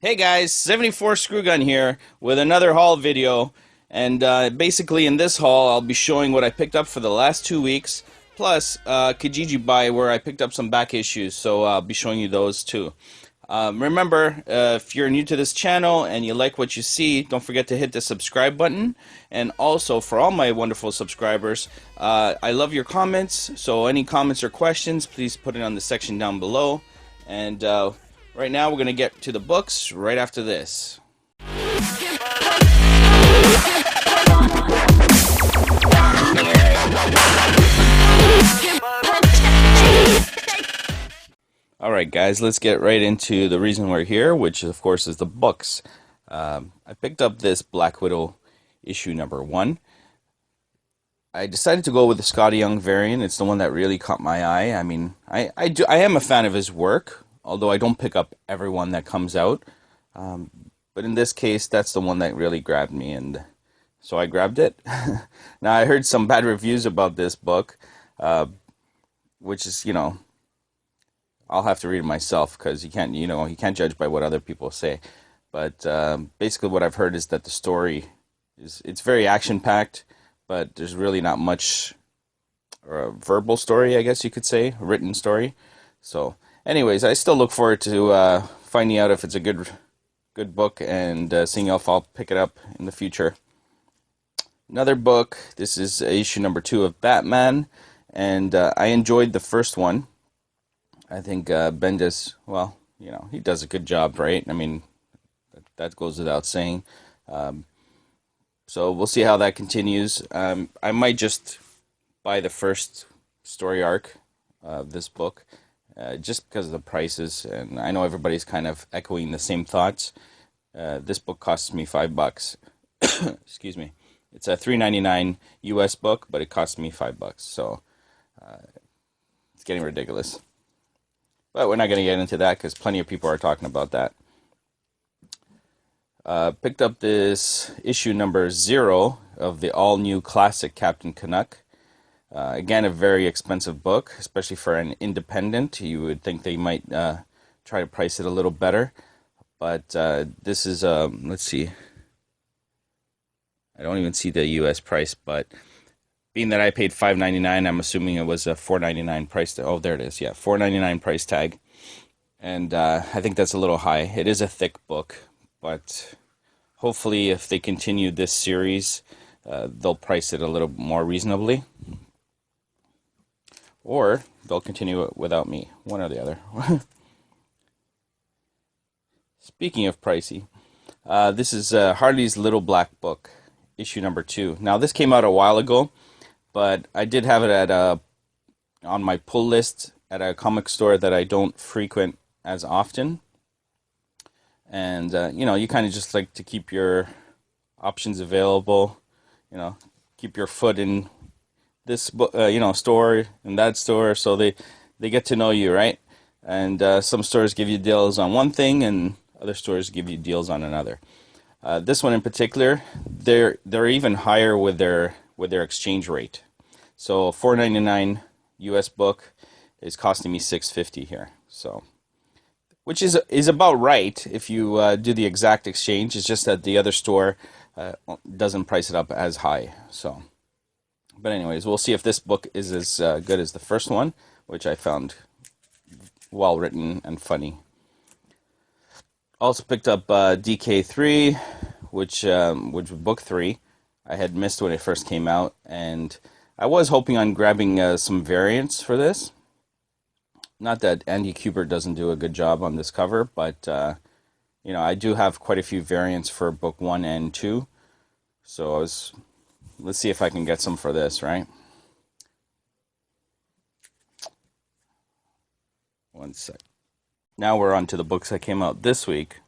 Hey guys, 74 Screw Gun here with another haul video. And basically in this haul I'll be showing what I picked up for the last 2 weeks, plus Kijiji Buy where I picked up some back issues, so I'll be showing you those too. Remember, if you're new to this channel and you like what you see, don't forget to hit the subscribe button. And also, for all my wonderful subscribers, I love your comments, so any comments or questions, please put it on the section down below. And right now we're going to get to the books right after this. Alright guys, let's get right into the reason we're here, which of course is the books. I picked up this Black Widow issue number 1. I decided to go with the Scotty Young variant. It's the one that really caught my eye. I mean, I am a fan of his work, although I don't pick up every one that comes out. But in this case, that's the one that really grabbed me, and so I grabbed it. Now, I heard some bad reviews about this book, which is, I'll have to read it myself because you can't judge by what other people say. But basically, what I've heard is that the story it's very action-packed, but there's really not much verbal story, I guess you could say, a written story. So, anyways, I still look forward to finding out if it's a good book and seeing if I'll pick it up in the future. Another book. This is issue number 2 of Batman, and I enjoyed the first one. I think Bendis, well, he does a good job, right? I mean, that goes without saying. So we'll see how that continues. I might just buy the first story arc of this book, just because of the prices, and I know everybody's kind of echoing the same thoughts. This book costs me $5. Excuse me. It's a $3.99 US book, but it cost me $5, so it's getting ridiculous. But we're not going to get into that because plenty of people are talking about that. Picked up this issue number 0 of the all-new classic Captain Canuck. Again, a very expensive book, especially for an independent. You would think they might try to price it a little better. But this is, let's see. I don't even see the US price, but being that I paid $5.99, I'm assuming it was a $4.99 price tag. Oh, there it is. Yeah, $4.99 price tag. And I think that's a little high. It is a thick book, but hopefully if they continue this series, they'll price it a little more reasonably. Or they'll continue it without me. One or the other. Speaking of pricey, this is Harley's Little Black Book, issue number 2. Now, this came out a while ago, but I did have it at on my pull list at a comic store that I don't frequent as often. And, you kind of just like to keep your options available, keep your foot in this, store and that store, so they get to know you, right? And some stores give you deals on one thing, and other stores give you deals on another. This one in particular, they're even higher with their exchange rate. So $4.99 US book is costing me $6.50 here. So, which is about right if you do the exact exchange. It's just that the other store doesn't price it up as high. So, but anyways, we'll see if this book is as good as the first one, which I found well written and funny. Also picked up DK3, which was book 3. I had missed when it first came out, and I was hoping on grabbing some variants for this. Not that Andy Kubert doesn't do a good job on this cover, but I do have quite a few variants for book 1 and 2. So let's see if I can get some for this, right? One sec. Now we're on to the books that came out this week.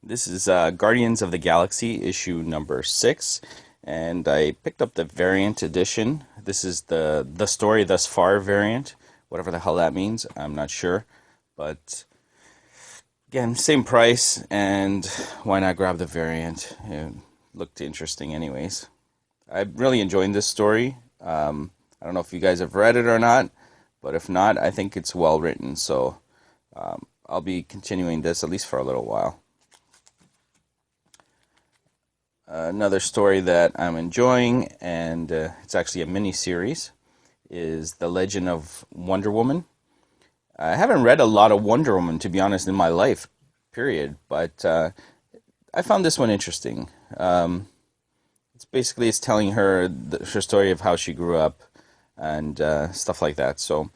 This is Guardians of the Galaxy, issue number 6, and I picked up the variant edition. This is the story thus far variant, whatever the hell that means, I'm not sure. But again, same price, and why not grab the variant? It looked interesting anyways. I'm really enjoying this story. I don't know if you guys have read it or not, but if not, I think it's well written, so I'll be continuing this at least for a little while. Another story that I'm enjoying, and it's actually a mini-series, is The Legend of Wonder Woman. I haven't read a lot of Wonder Woman, to be honest, in my life, period, but I found this one interesting. It's telling her her story of how she grew up and stuff like that. So,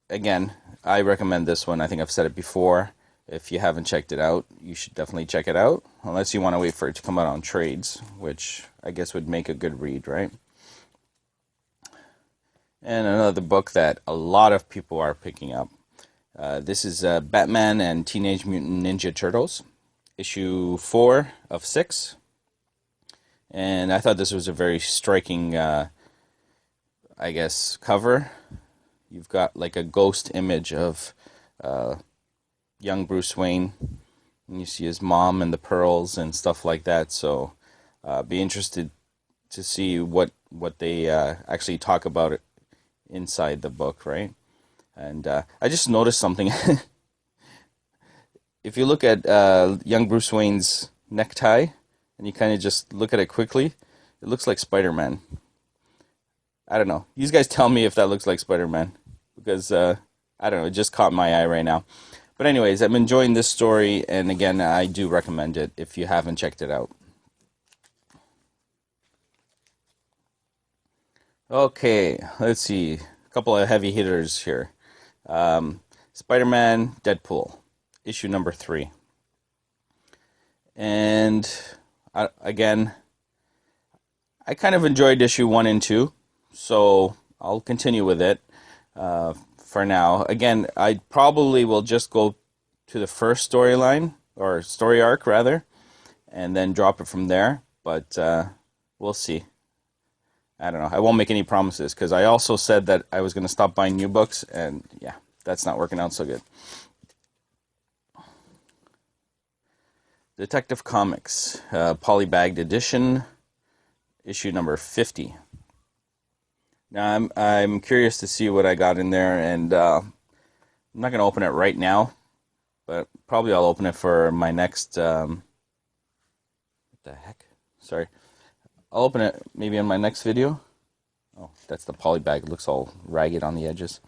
again, I recommend this one. I think I've said it before. If you haven't checked it out, you should definitely check it out, unless you want to wait for it to come out on trades, which I guess would make a good read, right? And another book that a lot of people are picking up. This is Batman and Teenage Mutant Ninja Turtles, issue 4 of 6. And I thought this was a very striking, I guess, cover. You've got like a ghost image of young Bruce Wayne, and you see his mom and the pearls and stuff like that. So, be interested to see what they actually talk about it inside the book, right? And I just noticed something. If you look at young Bruce Wayne's necktie, and you kind of just look at it quickly, it looks like Spider-Man. I don't know. You guys tell me if that looks like Spider-Man, because I don't know. It just caught my eye right now. But anyways, I'm enjoying this story, and again, I do recommend it if you haven't checked it out. Okay, let's see. A couple of heavy hitters here. Spider-Man Deadpool, issue number 3. And again, I kind of enjoyed issue 1 and 2, so I'll continue with it for now. Again, I probably will just go to the first storyline, or story arc rather, and then drop it from there, but we'll see. I don't know. I won't make any promises, because I also said that I was going to stop buying new books, and yeah, that's not working out so good. Detective Comics, Polybagged Edition, issue number 50. Now, I'm curious to see what I got in there, and I'm not going to open it right now, but probably I'll open it for my next, what the heck? Sorry. I'll open it maybe in my next video. Oh, that's the poly bag. It looks all ragged on the edges.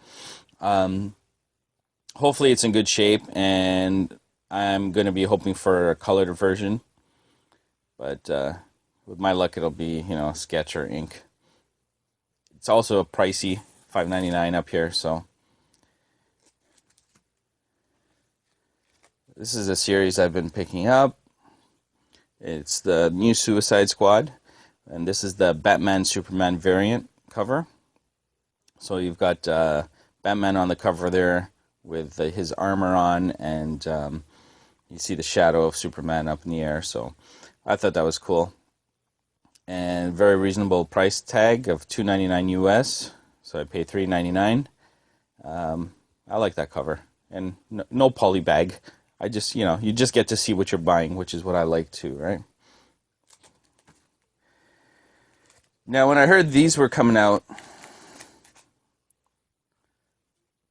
Hopefully it's in good shape, and I'm going to be hoping for a colored version. But with my luck, it'll be, sketch or ink. It's also pricey, $5.99 up here, so. This is a series I've been picking up. It's the new Suicide Squad. And this is the Batman Superman variant cover. So you've got Batman on the cover there with his armor on, and you see the shadow of Superman up in the air. So I thought that was cool. And very reasonable price tag of $2.99 US. So I paid $3.99. I like that cover. And no poly bag. I just, you just get to see what you're buying, which is what I like too, right? Now, when I heard these were coming out,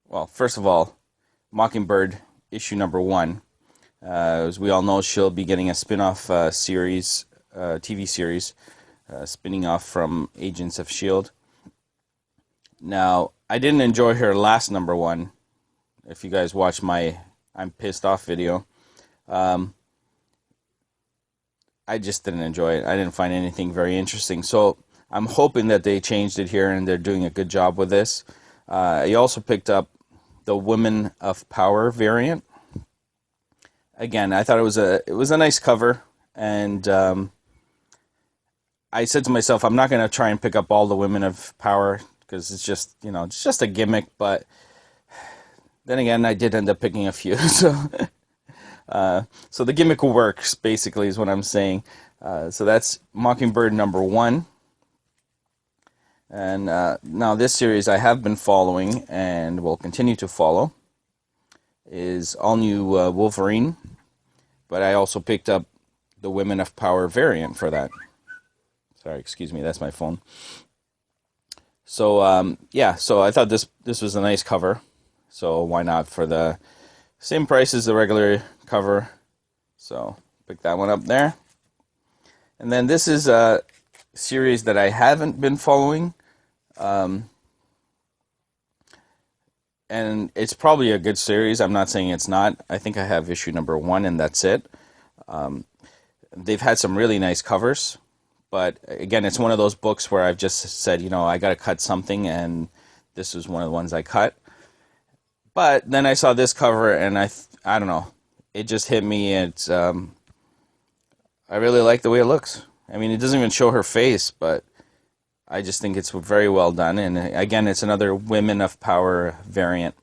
well, first of all, Mockingbird, issue number 1. As we all know, she'll be getting a spin-off series, TV series, spinning off from Agents of S.H.I.E.L.D. Now, I didn't enjoy her last number 1. If you guys watch my I'm Pissed Off video, I just didn't enjoy it. I didn't find anything very interesting. So I'm hoping that they changed it here and they're doing a good job with this. I also picked up the Women of Power variant. Again, I thought it was a nice cover, and I said to myself, I'm not going to try and pick up all the Women of Power, because it's just, it's just a gimmick. But then again, I did end up picking a few, so so the gimmick works, basically, is what I'm saying. So that's Mockingbird number 1. And now this series I have been following and will continue to follow is all new Wolverine, but I also picked up the Women of Power variant for that. Sorry, excuse me, that's my phone. So yeah, so I thought this was a nice cover, so why not for the Same price as the regular cover, so pick that one up there. And then this is a series that I haven't been following, and it's probably a good series. I'm not saying it's not. I think I have issue number 1, and that's it. They've had some really nice covers, but again, it's one of those books where I've just said, I got to cut something, and this was one of the ones I cut. But then I saw this cover, and I don't know, it just hit me. It's I really like the way it looks. I mean, it doesn't even show her face, but I just think it's very well done. And again, it's another Women of Power variant.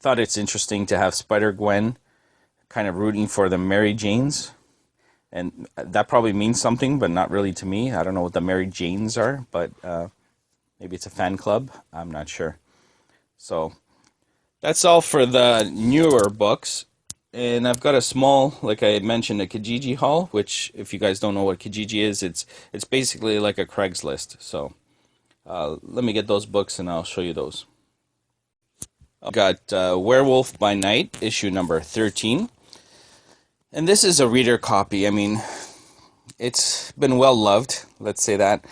Thought it's interesting to have Spider-Gwen kind of rooting for the Mary Janes. And that probably means something, but not really to me. I don't know what the Mary Janes are, but maybe it's a fan club. I'm not sure. So that's all for the newer books. And I've got a small, like I mentioned, a Kijiji haul, which, if you guys don't know what Kijiji is, it's basically like a Craigslist. So let me get those books and I'll show you those. I've got Werewolf by Night, issue number 13. And this is a reader copy. I mean, it's been well loved, let's say that.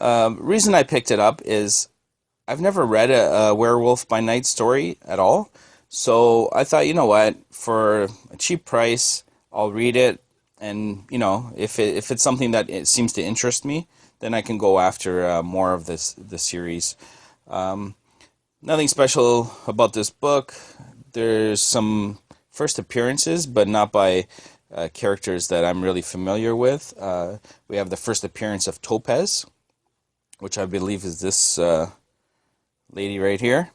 Reason I picked it up is I've never read a Werewolf by Night story at all. So I thought, you know what, for a cheap price, I'll read it, and if it's something that it seems to interest me, then I can go after more of the series. Nothing special about this book. There's some first appearances, but not by characters that I'm really familiar with. We have the first appearance of Topaz, which I believe is this lady right here.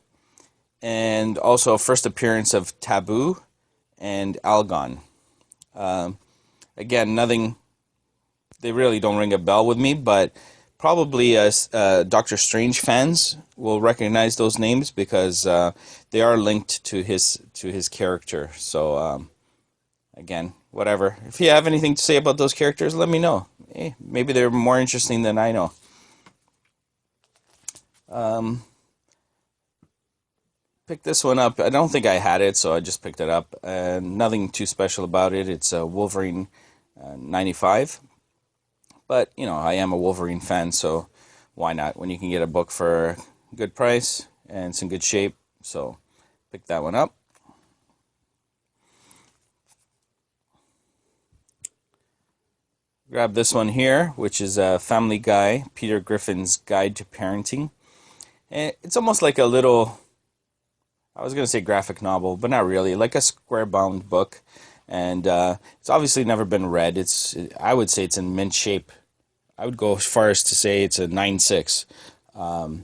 And also a first appearance of Taboo and Algon. Again, nothing, they really don't ring a bell with me, but probably Doctor Strange fans will recognize those names because they are linked to his character. So, again, whatever. If you have anything to say about those characters, let me know. Maybe they're more interesting than I know. Picked this one up. I don't think I had it, so I just picked it up. Nothing too special about it. It's a Wolverine 95. But, I am a Wolverine fan, so why not? When you can get a book for a good price and it's in good shape. So, pick that one up. Grab this one here, which is a Family Guy, Peter Griffin's Guide to Parenting. And it's almost like a little, I was going to say graphic novel, but not really, like a square-bound book. And it's obviously never been read. I would say it's in mint shape. I would go as far as to say it's a 9.6.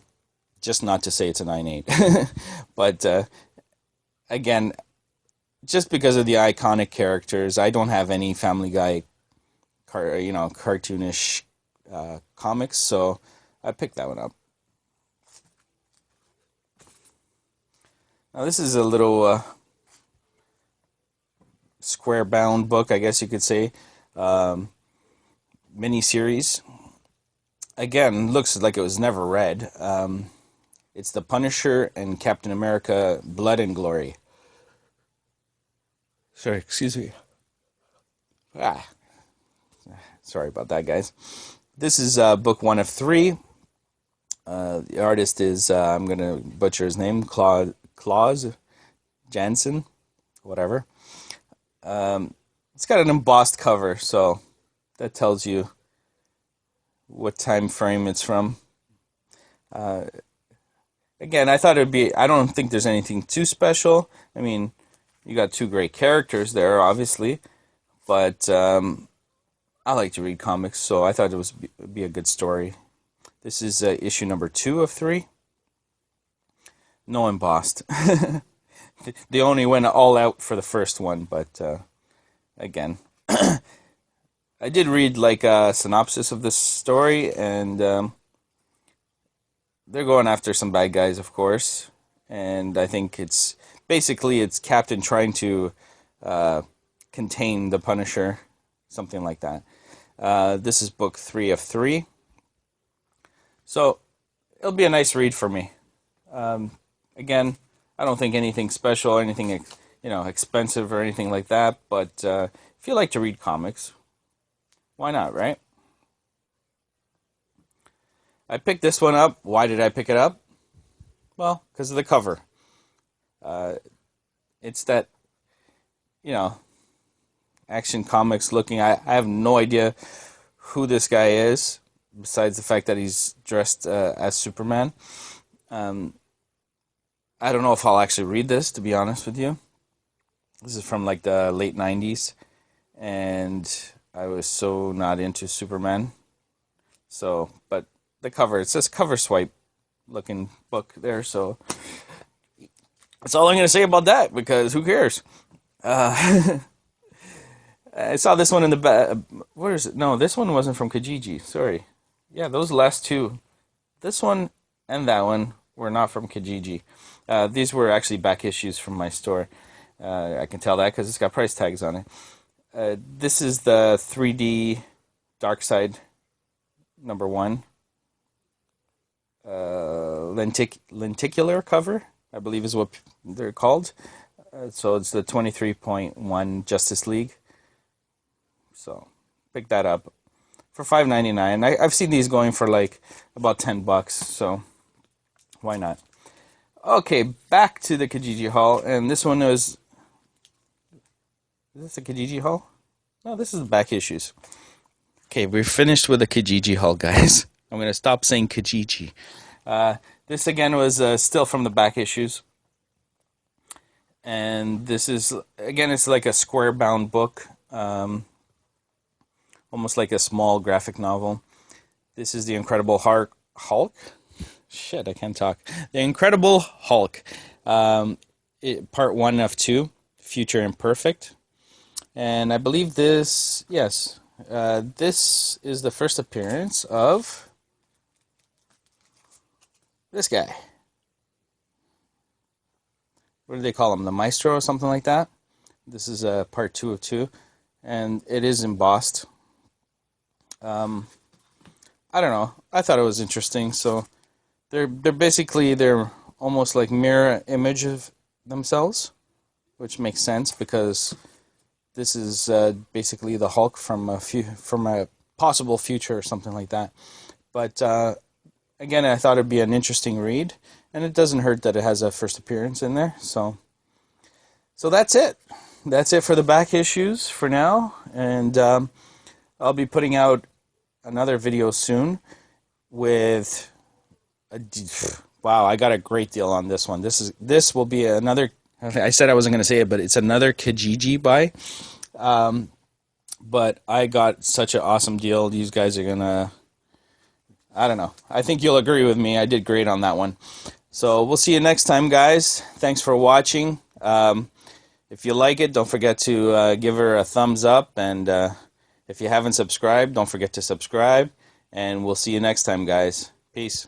Just not to say it's a 9.8. But again, just because of the iconic characters, I don't have any Family Guy, cartoonish comics, so I picked that one up. Now this is a little square-bound book, I guess you could say, mini-series. Again, looks like it was never read. It's The Punisher and Captain America: Blood and Glory. Sorry, excuse me. Sorry about that, guys. This is book 1 of 3. The artist is, I'm going to butcher his name, Claus Jansen, whatever. It's got an embossed cover, so that tells you what time frame it's from. Again, I thought it'd be, I don't think there's anything too special. I mean, you got 2 great characters there, obviously, but I like to read comics, so I thought it would be a good story. This is issue number 2 of 3. No embossed. They only went all out for the first one, but again, I did read like a synopsis of this story, and they're going after some bad guys, of course, and I think it's Captain trying to contain the Punisher, something like that. This is book 3 of 3, so it'll be a nice read for me. Again, I don't think anything special, anything expensive or anything like that. But if you like to read comics, why not, right? I picked this one up. Why did I pick it up? Well, because of the cover. It's that, Action Comics looking. I have no idea who this guy is, besides the fact that he's dressed as Superman. I don't know if I'll actually read this, to be honest with you. This is from like the late 90s, and I was so not into Superman. So, but the cover, it says cover swipe looking book there, so that's all I'm going to say about that, because who cares? I saw this one in the back. Where is it? No, this one wasn't from Kijiji. Sorry. Yeah, those last two. This one and that one were not from Kijiji. These were actually back issues from my store. I can tell that because it's got price tags on it. This is the 3D Darkseid #1. Lenticular cover, I believe is what they're called. So it's the 23.1 Justice League. So pick that up for $5.99. I've seen these going for like about $10, so why not? Okay, back to the Kijiji haul, and this one is this a Kijiji haul? No, this is the back issues. Okay, we're finished with the Kijiji haul, guys. I'm going to stop saying Kijiji. This again was still from the back issues. And this is, again, it's like a square bound book. Almost like a small graphic novel. This is the Incredible Hulk? Shit, I can't talk. The Incredible Hulk. Part 1 of 2, Future Imperfect. And I believe this, yes, this is the first appearance of this guy. What do they call him? The Maestro or something like that? This is part 2 of 2. And it is embossed. I don't know. I thought it was interesting. So they're basically almost like mirror image of themselves, which makes sense because this is basically the Hulk from a possible future or something like that. But again, I thought it'd be an interesting read, and it doesn't hurt that it has a first appearance in there. So that's it. That's it for the back issues for now, and I'll be putting out another video soon with wow, I got a great deal on this one. This will be another, I said I wasn't going to say it, but it's another Kijiji buy. But I got such an awesome deal. These guys are going to, I don't know. I think you'll agree with me. I did great on that one. So we'll see you next time, guys. Thanks for watching. If you like it, don't forget to give her a thumbs up. And if you haven't subscribed, don't forget to subscribe. And we'll see you next time, guys. Peace.